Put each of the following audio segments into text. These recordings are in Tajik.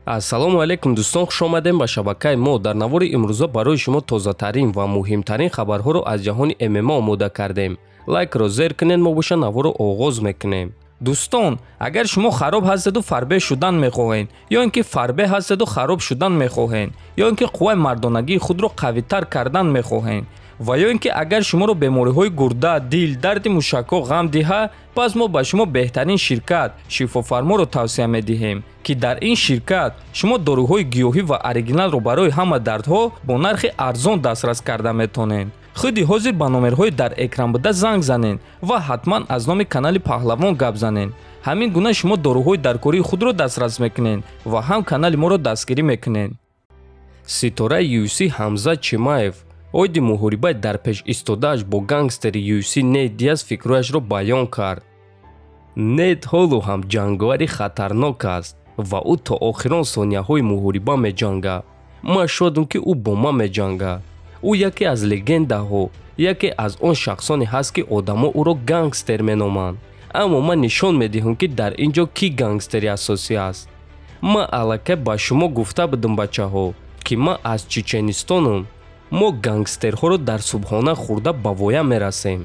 ассалому алайкум дӯстон, хуш омадем ба шабакаи мо. Дар навори имрӯза барои шумо тозатарин ва муҳимтарин хабарҳоро аз ҷаҳони ММА омода кардем. Лайкро зер кунед, мо боша наворо оғоз мекунем. дӯстон, агар шумо хароб ҳастеду фарбеҳ шудан мехоҳед, ё ин ки фарбеҳ ҳастеду хароб шудан мехоҳед, ё ин ки қувваи мардонагии худро қавитар кардан мехоҳед, ва ё ин ки агар шуморо бемориҳои гурда, дил, дарди мушакҳо ғам диҳад, пас мо ба шумо беҳтарин ширкат шифофарморо тавсия медиҳем, ки дар ин ширкат шумо доруҳои гиёҳӣ ва оригиналро барои ҳама дардҳо бо нархи арзон дастрас карда метонед. худи ҳозир ба номерҳои дар экран буда занг занед ва ҳатман аз номи канали Паҳлавон гап занед. ҳамин гуна шумо доруҳои даркории худро дастрас мекунед ва ҳам канали моро дастгирӣ мекунед. ситораи UFC Ҳамзат Чимаев оиди муҳорибаи дар пеш истодааш бо гангстери UFC Нейт Диаз фикрҳояшро баён кард. Нейт ҳоло ҳам ҷанговари хатарнок аст ва ӯ то охирон сонияҳои муҳориба меҷанга. ман шодам ки ӯ бо ман меҷанга. ӯ яке аз легендаҳо, яке аз он шахсоне ҳаст ки одамо ӯро гангстер меноманд. аммо ман нишон медиҳам ки дар ин ҷо кӣ гангстери асосӣ аст. ман аллакай ба шумо гуфта будам бачаҳо, ки ман аз Чеченистонам. мо гангстерҳоро дар субҳона хӯрда ба воя мерасем.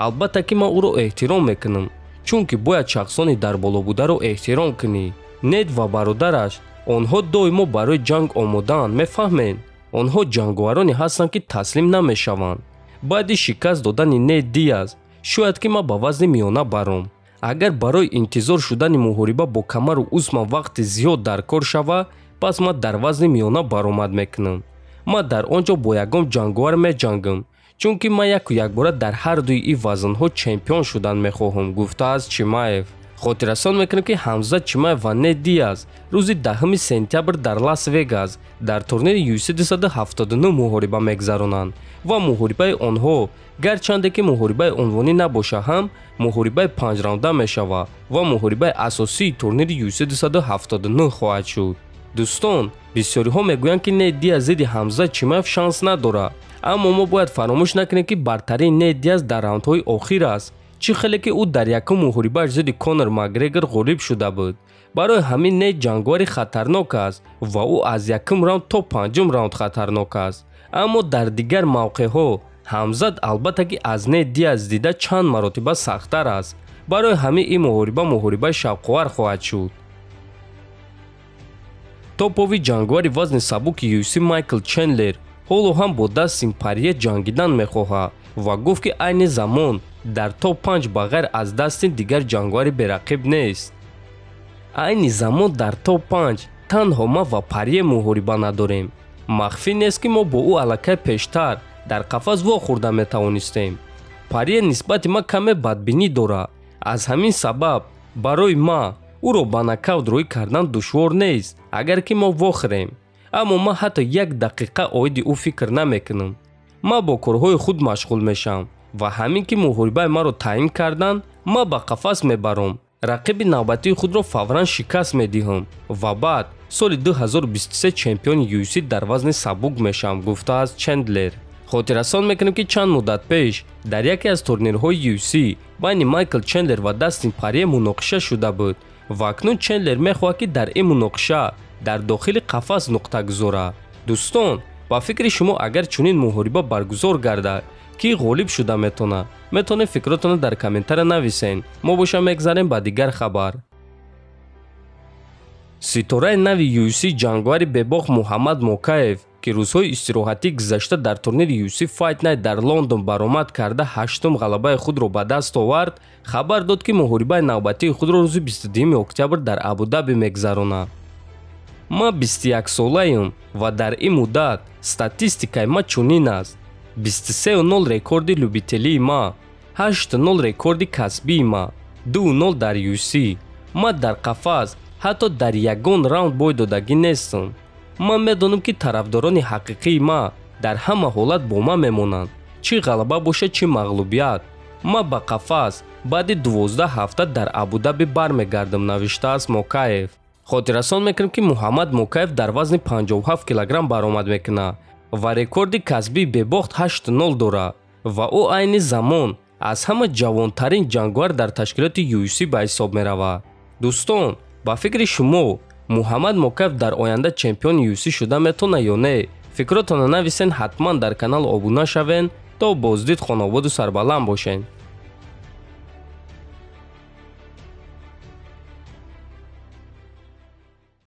албатта ки ман ӯро эҳтиром мекунам, чунки бояд шахсони дарболобударо эҳтиром кунӣ. Нед ва бародараш, онҳо доимо барои ҷанг омодаанд, мефаҳмед? онҳо ҷанговароне ҳастанд ки таслим намешаванд. баъди шикаст додани Нейт Диаз, шояд ки ман ба вазни миёна баром. агар барои интизор шудани муҳориба бо камару узман вақти зиёд дар кор шава, пас ман дар вазни миёна баромад мекунам. ман дар он ҷо бо ягон ҷанговар меҷангам, чунки ман яку якбора дар ҳар дуи ин вазнҳо чемпион шудан мехоҳам, гуфтааст Чимаев. хотиррасон мекунем ки Ҳамзат Чимаев ва Нейт Диаз рӯзи 10 сентябр дар Лас Вегас дар турнири UFC 279 муҳориба мегзаронанд ва муҳорибаи онҳо гарчанде ки муҳорибаи унвонӣ набоша ҳам муҳорибаи 5 раунда мешава ва муҳорибаи асосии турнири UFC 279 хоҳад шуд. дӯстон, бисёриҳо мегӯянд ки Нейт Диаз зидди Ҳамзат Чимаев шанс надорад, аммо мо бояд фаромӯш накунем ки бартарии Нейт Диаз дар раундҳои охир аст. чӣ хеле ки ӯ дар якум муҳорибааш зидди Конор Макгрегор ғолиб шуда буд. барои ҳамин Нейт ҷанговари хатарнок аст ва ӯ аз якум раунд то панҷум раунд хатарнок аст. аммо дар дигар мавқеъҳо Ҳамзат албатта ки аз Нейт Диаз дида чанд маротиба сахттар аст. барои ҳамин ин муҳорибаи шавқовар хоҳад шуд. топови ҷанговари вазни сабуки UFC Майкл Чендлер ҳоло ҳам бо Дастин Порье ҷангидан мехоҳад ва гуфт ки айни замон дар топ 5 ба ғайр аз Дастин дигар ҷанговари берақиб нест. айни замон дар топ 5 танҳо ман ва Порье муҳориба надорем. махфӣ нест ки мо бо ӯ аллакай пештар дар қафас вохӯрда метавонистем. Порье нисбати ман каме бадбинӣ дорад. аз ҳамин сабаб барои ман ӯро ба нокаут роӣ кардан душвор нест, агар ки мо вохӯрем. аммо ман ҳатто як дақиқа оиди ӯ фикр намекунам. ман бо корҳои худ машғул мешавам ва ҳамин ки муҳорибаи маро таъин кардан, ман ба қафас мебарам. рақиби навбатии худро фавран шикаст медиҳам ва баъд соли 2023 чемпиони UFC дар вазни сабук мешавам, гуфтааст Чендлер. хотиррасон мекунем ки чанд муддат пеш дар яке аз турнирҳои UFC байни Майкл Чендлер ва Дастин Порье муноқиша шуда буд ва акнун Чендлер мехоҳад ки дар ин муноқиша дар дохили қафас нуқта гузорад. дӯстон, ба фикри шумо агар чунин муҳориба баргузор гардад, кӣ ғолиб шуда метонед фикротона дар комментария нависен. мо боша мегзарем ба дигар хабар. ситораи нави UFC ҷанговари бебох Муҳаммад Мокаев, ки рӯзҳои истироҳатии гузашта дар турнири UFC Fight Night дар Лондон баромад карда 8-ум ғалабаи худро ба даст овард, хабар дод ки муҳорибаи навбатии худро рӯзи 22 октябр дар Абу-Даби мегзаронад. ман 21 солаам ва дар ин муддат статистикаи ман чунин аст: 23-0 рекорди любителии ман, 8-0 рекорди касбии ман, 2-0 дар UFC. ман дар қафас ҳатто дар ягон раунд бой додагӣ нестам. ман медонам ки тарафдорони ҳақиқии ман дар ҳама ҳолат бо ман мемонанд, чӣ ғалаба боша, чӣ мағлубият. ман ба қафас баъди 12 ҳафта дар Абу-Даби бармегардам, навиштааст Мокаев. хотиррасон мекунем ки Муҳаммад Мокаев дар вазни 57 килограмм баромад мекунад ва рекорди касбии бебохт 8-0 дорад ва ӯ айни замон аз ҳама ҷавонтарин ҷанговар дар ташкилоти UFC ба ҳисоб меравад. дӯстон, ба фикри шумо муҳаммад мокаев дар оянда чемпиони UFC шуда метавонад ё не? фикротонро нависен, ҳатман дар канал обуна шавен. то боздид хонободу сарбаланд бошен.